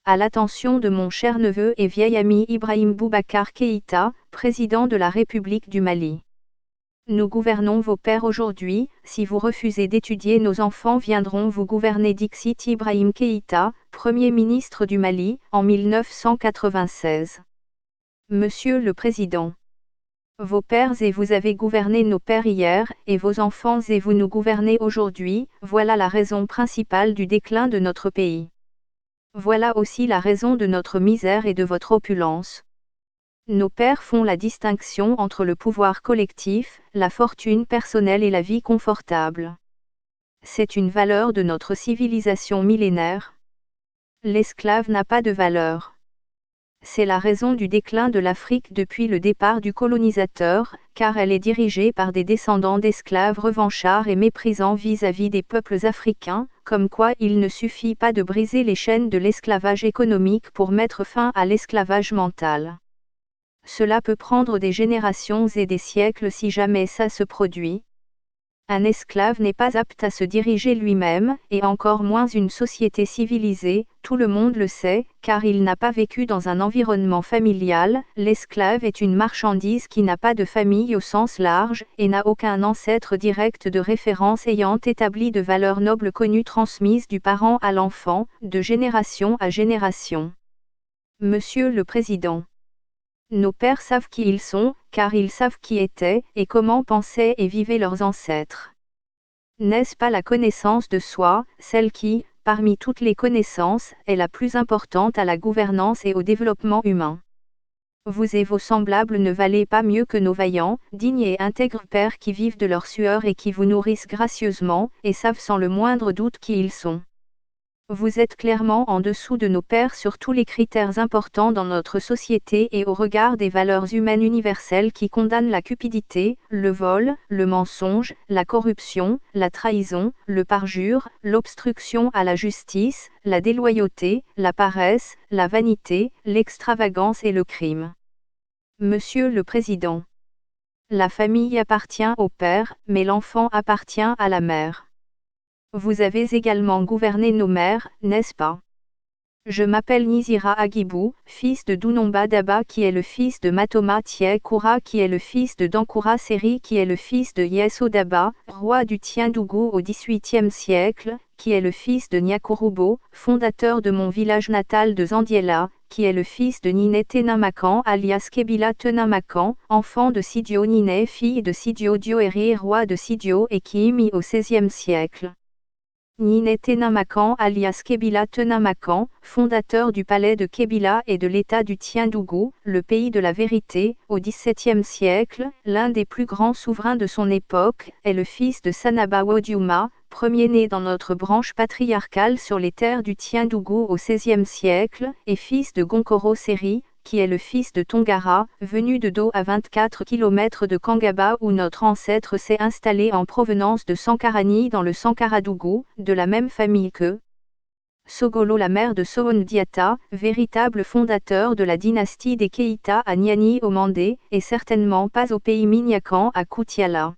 À l'attention de mon cher neveu et vieil ami Ibrahim Boubacar Keïta, président de la République du Mali. Nous gouvernons vos pères aujourd'hui, si vous refusez d'étudier nos enfants viendront vous gouverner dixit Ibrahim Keïta, Premier ministre du Mali, en 1996. Monsieur le Président. Vos pères et vous avez gouverné nos pères hier, et vos enfants et vous nous gouvernez aujourd'hui, voilà la raison principale du déclin de notre pays. Voilà aussi la raison de notre misère et de votre opulence. Nos pères font la distinction entre le pouvoir collectif, la fortune personnelle et la vie confortable. C'est une valeur de notre civilisation millénaire. L'esclave n'a pas de valeur. C'est la raison du déclin de l'Afrique depuis le départ du colonisateur, car elle est dirigée par des descendants d'esclaves revanchards et méprisants vis-à-vis des peuples africains, comme quoi il ne suffit pas de briser les chaînes de l'esclavage économique pour mettre fin à l'esclavage mental. Cela peut prendre des générations et des siècles si jamais ça se produit. Un esclave n'est pas apte à se diriger lui-même, et encore moins une société civilisée, tout le monde le sait, car il n'a pas vécu dans un environnement familial. L'esclave est une marchandise qui n'a pas de famille au sens large, et n'a aucun ancêtre direct de référence ayant établi de valeurs nobles connues transmises du parent à l'enfant, de génération à génération. Monsieur le Président. Nos pères savent qui ils sont, car ils savent qui étaient, et comment pensaient et vivaient leurs ancêtres. N'est-ce pas la connaissance de soi, celle qui, parmi toutes les connaissances, est la plus importante à la gouvernance et au développement humain? Vous et vos semblables ne valez pas mieux que nos vaillants, dignes et intègres pères qui vivent de leur sueur et qui vous nourrissent gracieusement, et savent sans le moindre doute qui ils sont. Vous êtes clairement en dessous de nos pères sur tous les critères importants dans notre société et au regard des valeurs humaines universelles qui condamnent la cupidité, le vol, le mensonge, la corruption, la trahison, le parjure, l'obstruction à la justice, la déloyauté, la paresse, la vanité, l'extravagance et le crime. Monsieur le Président. La famille appartient au père, mais l'enfant appartient à la mère. Vous avez également gouverné nos mères, n'est-ce pas? Je m'appelle Nizira Agibou, fils de Dounomba Daba qui est le fils de Matoma Tie Koura qui est le fils de Dankura Seri qui est le fils de Yeso Daba, roi du Tiendougou au XVIIIe siècle, qui est le fils de Nyakurubo, fondateur de mon village natal de Zandiela, qui est le fils de Nine Tenamakan alias Kebila Tenamakan, enfant de Sidio Nine fille de Sidio Dioeri roi de Sidio et qui émit au XVIe siècle. Nine Tenamakan alias Kebila Tenamakan, fondateur du palais de Kebila et de l'état du Tiendougou, le pays de la vérité, au XVIIe siècle, l'un des plus grands souverains de son époque, est le fils de Sanaba Wodiuma, premier-né dans notre branche patriarcale sur les terres du Tiendougou au XVIe siècle, et fils de Gonkoro Seri, qui est le fils de Tongara, venu de Do à 24 km de Kangaba où notre ancêtre s'est installé en provenance de Sankarani dans le Sankaradougou, de la même famille que Sogolo la mère de Sohon Diatta, véritable fondateur de la dynastie des Keïta à Niani au Mandé, et certainement pas au pays Minyakan à Koutiala.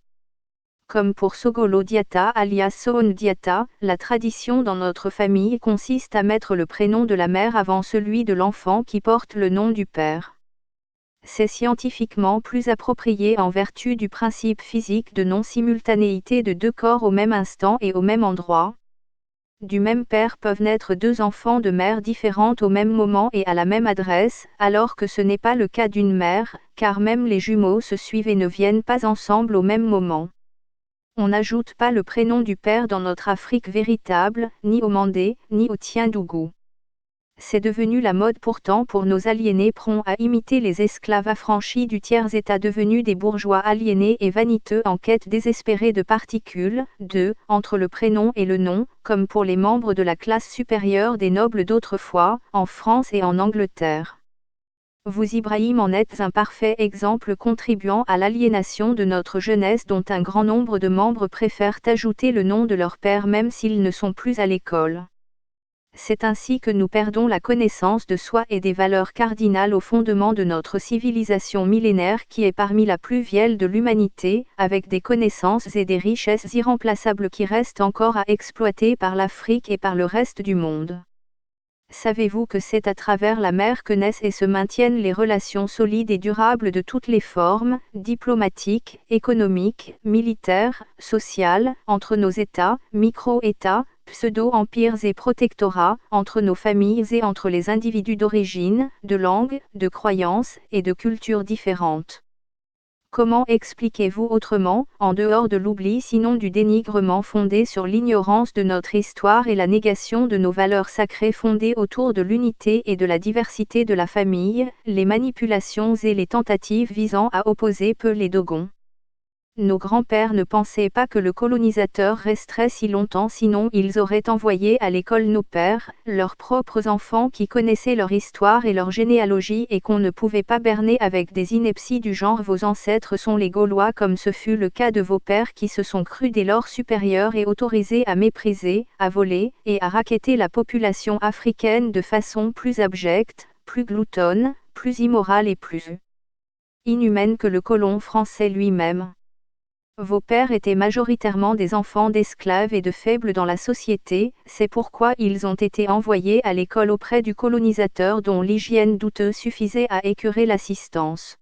Comme pour Sogolo Diatta alias Sohon Diatta, la tradition dans notre famille consiste à mettre le prénom de la mère avant celui de l'enfant qui porte le nom du père. C'est scientifiquement plus approprié en vertu du principe physique de non-simultanéité de deux corps au même instant et au même endroit. Du même père peuvent naître deux enfants de mères différentes au même moment et à la même adresse, alors que ce n'est pas le cas d'une mère, car même les jumeaux se suivent et ne viennent pas ensemble au même moment. On n'ajoute pas le prénom du père dans notre Afrique véritable, ni au Mandé, ni au Tiendougou. C'est devenu la mode pourtant pour nos aliénés prompts à imiter les esclaves affranchis du tiers-état devenus des bourgeois aliénés et vaniteux en quête désespérée de particules, entre le prénom et le nom, comme pour les membres de la classe supérieure des nobles d'autrefois, en France et en Angleterre. Vous Ibrahim en êtes un parfait exemple contribuant à l'aliénation de notre jeunesse dont un grand nombre de membres préfèrent ajouter le nom de leur père même s'ils ne sont plus à l'école. C'est ainsi que nous perdons la connaissance de soi et des valeurs cardinales au fondement de notre civilisation millénaire qui est parmi la plus vieille de l'humanité, avec des connaissances et des richesses irremplaçables qui restent encore à exploiter par l'Afrique et par le reste du monde. Savez-vous que c'est à travers la mer que naissent et se maintiennent les relations solides et durables de toutes les formes, diplomatiques, économiques, militaires, sociales, entre nos États, micro-États, pseudo-empires et protectorats, entre nos familles et entre les individus d'origine, de langue, de croyances et de cultures différentes? Comment expliquez-vous autrement, en dehors de l'oubli sinon du dénigrement fondé sur l'ignorance de notre histoire et la négation de nos valeurs sacrées fondées autour de l'unité et de la diversité de la famille, les manipulations et les tentatives visant à opposer Peul et Dogon? Nos grands-pères ne pensaient pas que le colonisateur resterait si longtemps, sinon ils auraient envoyé à l'école nos pères, leurs propres enfants qui connaissaient leur histoire et leur généalogie et qu'on ne pouvait pas berner avec des inepties du genre vos ancêtres sont les Gaulois comme ce fut le cas de vos pères qui se sont crus dès lors supérieurs et autorisés à mépriser, à voler et à racketter la population africaine de façon plus abjecte, plus gloutonne, plus immorale et plus inhumaine que le colon français lui-même. Vos pères étaient majoritairement des enfants d'esclaves et de faibles dans la société, c'est pourquoi ils ont été envoyés à l'école auprès du colonisateur dont l'hygiène douteuse suffisait à écœurer l'assistance.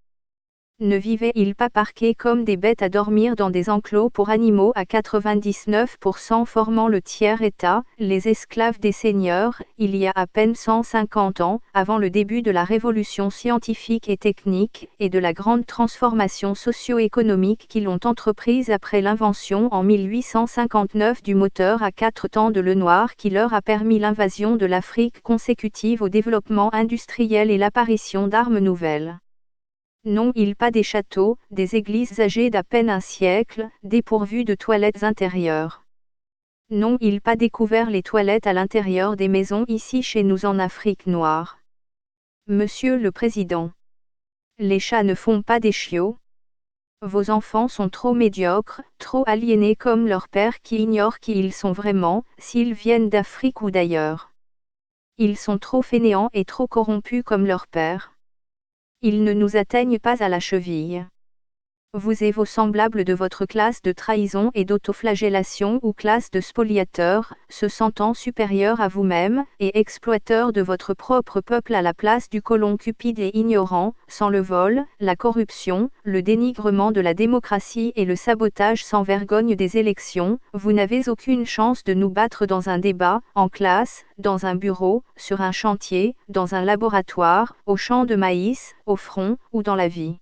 Ne vivaient-ils pas parqués comme des bêtes à dormir dans des enclos pour animaux à 99% formant le tiers-État, les esclaves des seigneurs, il y a à peine 150 ans, avant le début de la révolution scientifique et technique, et de la grande transformation socio-économique qu'ils ont entreprise après l'invention en 1859 du moteur à 4 temps de Lenoir qui leur a permis l'invasion de l'Afrique consécutive au développement industriel et l'apparition d'armes nouvelles? N'ont-ils pas des châteaux, des églises âgées d'à peine un siècle, dépourvues de toilettes intérieures? N'ont-ils pas découvert les toilettes à l'intérieur des maisons ici chez nous en Afrique noire? Monsieur le Président. Les chats ne font pas des chiots. Vos enfants sont trop médiocres, trop aliénés comme leurs pères qui ignorent qui ils sont vraiment, s'ils viennent d'Afrique ou d'ailleurs. Ils sont trop fainéants et trop corrompus comme leurs pères. Ils ne nous atteignent pas à la cheville. Vous et vos semblables de votre classe de trahison et d'autoflagellation ou classe de spoliateurs, se sentant supérieurs à vous-même, et exploiteurs de votre propre peuple à la place du colon cupide et ignorant, sans le vol, la corruption, le dénigrement de la démocratie et le sabotage sans vergogne des élections, vous n'avez aucune chance de nous battre dans un débat, en classe, dans un bureau, sur un chantier, dans un laboratoire, au champ de maïs, au front, ou dans la vie.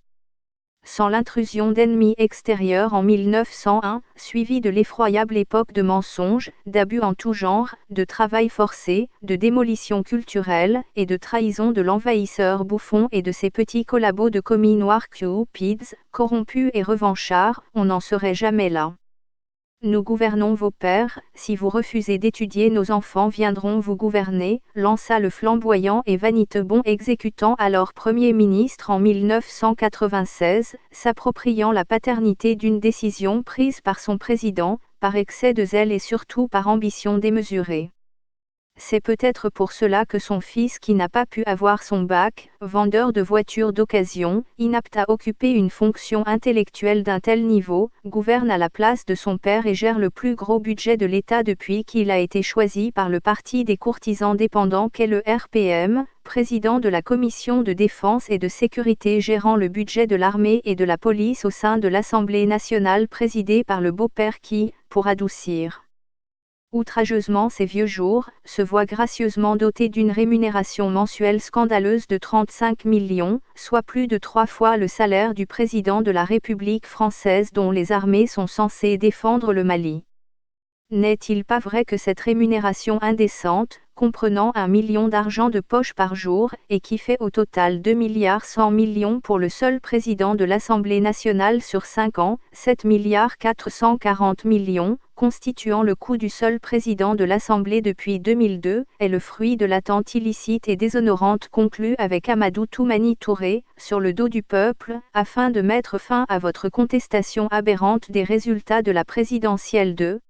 Sans l'intrusion d'ennemis extérieurs en 1901, suivie de l'effroyable époque de mensonges, d'abus en tout genre, de travail forcé, de démolition culturelle, et de trahison de l'envahisseur bouffon et de ses petits collabos de commis noirs cupides, corrompus et revanchards, on n'en serait jamais là. Nous gouvernons vos pères, si vous refusez d'étudier nos enfants viendront vous gouverner, lança le flamboyant et vaniteux bon exécutant alors Premier ministre en 1996, s'appropriant la paternité d'une décision prise par son président, par excès de zèle et surtout par ambition démesurée. C'est peut-être pour cela que son fils qui n'a pas pu avoir son bac, vendeur de voitures d'occasion, inapte à occuper une fonction intellectuelle d'un tel niveau, gouverne à la place de son père et gère le plus gros budget de l'État depuis qu'il a été choisi par le parti des courtisans dépendants qu'est le RPM, président de la commission de défense et de sécurité gérant le budget de l'armée et de la police au sein de l'Assemblée nationale présidée par le beau-père qui, pour adoucir outrageusement ses vieux jours, se voit gracieusement doté d'une rémunération mensuelle scandaleuse de 35 millions, soit plus de 3 fois le salaire du président de la République française dont les armées sont censées défendre le Mali. N'est-il pas vrai que cette rémunération indécente, comprenant 1 million d'argent de poche par jour, et qui fait au total 2 milliards 100 millions pour le seul président de l'Assemblée nationale sur 5 ans, 7 milliards 440 millions, constituant le coût du seul président de l'Assemblée depuis 2002, est le fruit de l'attente illicite et déshonorante conclue avec Amadou Toumani Touré, sur le dos du peuple, afin de mettre fin à votre contestation aberrante des résultats de la présidentielle de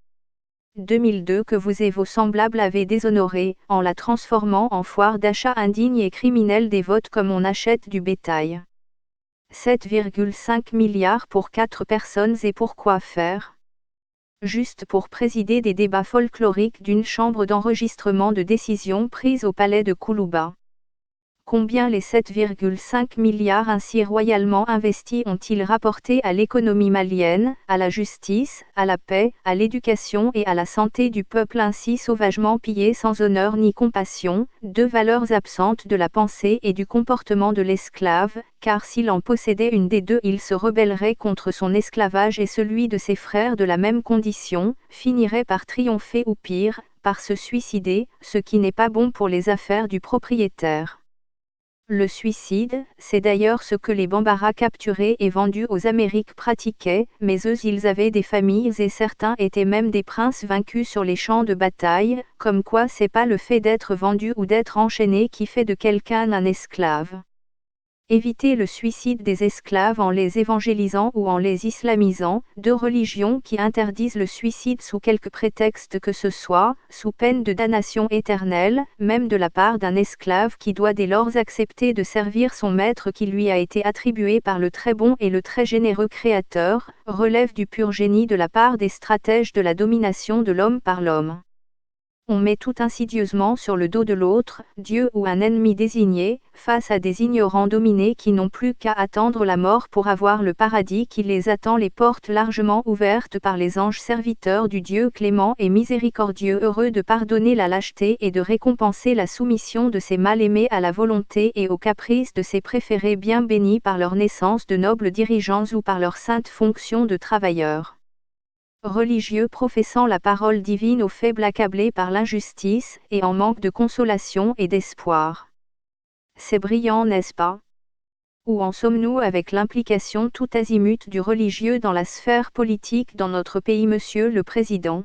2002 que vous et vos semblables avez déshonoré, en la transformant en foire d'achat indigne et criminelle des votes comme on achète du bétail. 7,5 milliards pour 4 personnes et pour quoi faire? juste pour présider des débats folkloriques d'une chambre d'enregistrement de décisions prises au palais de Koulouba. Combien les 7,5 milliards ainsi royalement investis ont-ils rapporté à l'économie malienne, à la justice, à la paix, à l'éducation et à la santé du peuple ainsi sauvagement pillé sans honneur ni compassion, deux valeurs absentes de la pensée et du comportement de l'esclave, car s'il en possédait une des deux il se rebellerait contre son esclavage et celui de ses frères de la même condition, finirait par triompher ou pire, par se suicider, ce qui n'est pas bon pour les affaires du propriétaire. Le suicide, c'est d'ailleurs ce que les Bambara capturés et vendus aux Amériques pratiquaient, mais eux ils avaient des familles et certains étaient même des princes vaincus sur les champs de bataille, comme quoi c'est pas le fait d'être vendu ou d'être enchaîné qui fait de quelqu'un un esclave. Éviter le suicide des esclaves en les évangélisant ou en les islamisant, deux religions qui interdisent le suicide sous quelque prétexte que ce soit, sous peine de damnation éternelle, même de la part d'un esclave qui doit dès lors accepter de servir son maître qui lui a été attribué par le très bon et le très généreux Créateur, relève du pur génie de la part des stratèges de la domination de l'homme par l'homme. On met tout insidieusement sur le dos de l'autre, Dieu ou un ennemi désigné, face à des ignorants dominés qui n'ont plus qu'à attendre la mort pour avoir le paradis qui les attend, les portes largement ouvertes par les anges serviteurs du Dieu clément et miséricordieux, heureux de pardonner la lâcheté et de récompenser la soumission de ses mal-aimés à la volonté et aux caprices de ses préférés bien bénis par leur naissance de nobles dirigeants ou par leur sainte fonction de travailleurs. Religieux professant la parole divine aux faibles accablés par l'injustice et en manque de consolation et d'espoir. C'est brillant, n'est-ce pas? Où en sommes-nous avec l'implication tout azimut du religieux dans la sphère politique dans notre pays, Monsieur le Président?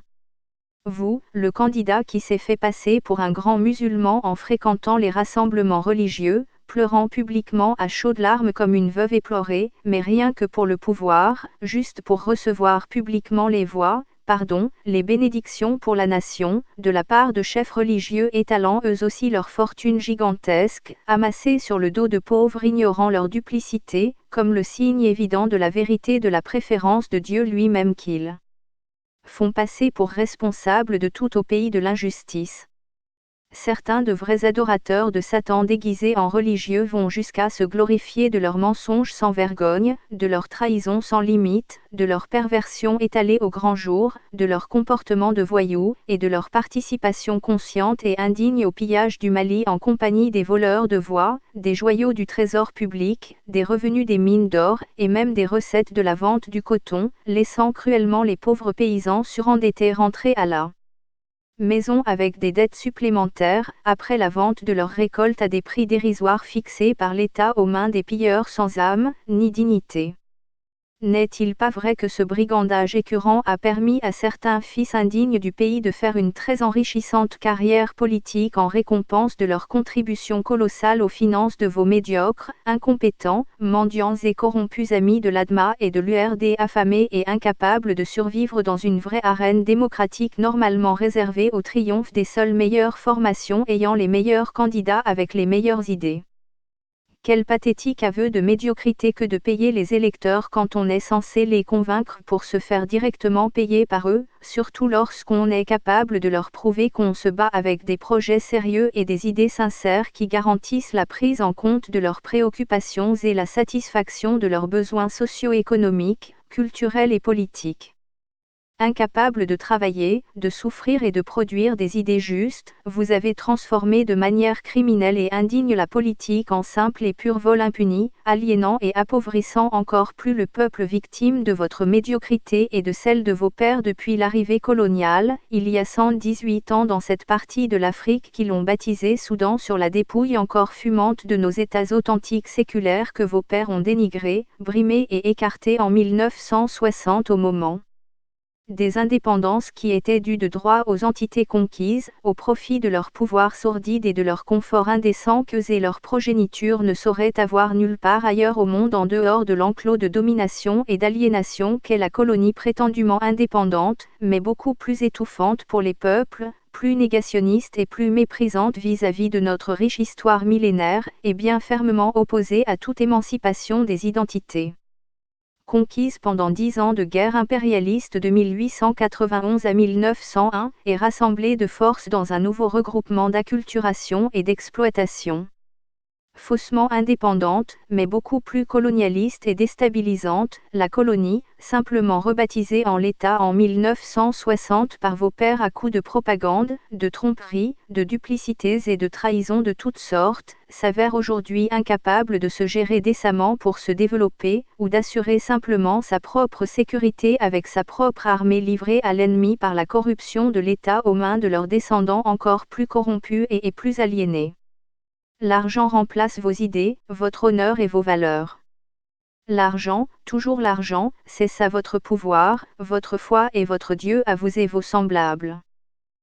Vous, le candidat qui s'est fait passer pour un grand musulman en fréquentant les rassemblements religieux, pleurant publiquement à chaudes larmes comme une veuve éplorée, mais rien que pour le pouvoir, juste pour recevoir publiquement les les bénédictions pour la nation, de la part de chefs religieux étalant eux aussi leur fortune gigantesque, amassée sur le dos de pauvres ignorant leur duplicité, comme le signe évident de la vérité de la préférence de Dieu lui-même qu'ils font passer pour responsables de tout au pays de l'injustice. Certains de vrais adorateurs de Satan déguisés en religieux vont jusqu'à se glorifier de leurs mensonges sans vergogne, de leurs trahisons sans limite, de leur perversion étalée au grand jour, de leur comportement de voyous, et de leur participation consciente et indigne au pillage du Mali en compagnie des voleurs de voix, des joyaux du trésor public, des revenus des mines d'or, et même des recettes de la vente du coton, laissant cruellement les pauvres paysans surendettés rentrer à la maison avec des dettes supplémentaires, après la vente de leur récolte à des prix dérisoires fixés par l'État aux mains des pilleurs sans âme, ni dignité. N'est-il pas vrai que ce brigandage écœurant a permis à certains fils indignes du pays de faire une très enrichissante carrière politique en récompense de leur contribution colossale aux finances de vos médiocres, incompétents, mendiants et corrompus amis de l'ADMA et de l'URD, affamés et incapables de survivre dans une vraie arène démocratique normalement réservée au triomphe des seules meilleures formations ayant les meilleurs candidats avec les meilleures idées? Quel pathétique aveu de médiocrité que de payer les électeurs quand on est censé les convaincre pour se faire directement payer par eux, surtout lorsqu'on est capable de leur prouver qu'on se bat avec des projets sérieux et des idées sincères qui garantissent la prise en compte de leurs préoccupations et la satisfaction de leurs besoins socio-économiques, culturels et politiques. Incapable de travailler, de souffrir et de produire des idées justes, vous avez transformé de manière criminelle et indigne la politique en simple et pur vol impuni, aliénant et appauvrissant encore plus le peuple victime de votre médiocrité et de celle de vos pères depuis l'arrivée coloniale, il y a 118 ans dans cette partie de l'Afrique qui l'ont baptisé Soudan sur la dépouille encore fumante de nos États authentiques séculaires que vos pères ont dénigrés, brimés et écartés en 1960 au moment des indépendances qui étaient dues de droit aux entités conquises, au profit de leur pouvoir sordide et de leur confort indécent qu'eux et leur progéniture ne sauraient avoir nulle part ailleurs au monde en dehors de l'enclos de domination et d'aliénation qu'est la colonie prétendument indépendante, mais beaucoup plus étouffante pour les peuples, plus négationniste et plus méprisante vis-à-vis de notre riche histoire millénaire, et bien fermement opposée à toute émancipation des identités. conquise pendant 10 ans de guerre impérialiste de 1891 à 1901, et rassemblée de force dans un nouveau regroupement d'acculturation et d'exploitation. Faussement indépendante, mais beaucoup plus colonialiste et déstabilisante, la colonie, simplement rebaptisée en l'État en 1960 par vos pères à coups de propagande, de tromperies, de duplicités et de trahisons de toutes sortes, s'avère aujourd'hui incapable de se gérer décemment pour se développer, ou d'assurer simplement sa propre sécurité avec sa propre armée livrée à l'ennemi par la corruption de l'État aux mains de leurs descendants encore plus corrompus et plus aliénés. L'argent remplace vos idées, votre honneur et vos valeurs. L'argent, toujours l'argent, c'est ça votre pouvoir, votre foi et votre Dieu à vous et vos semblables.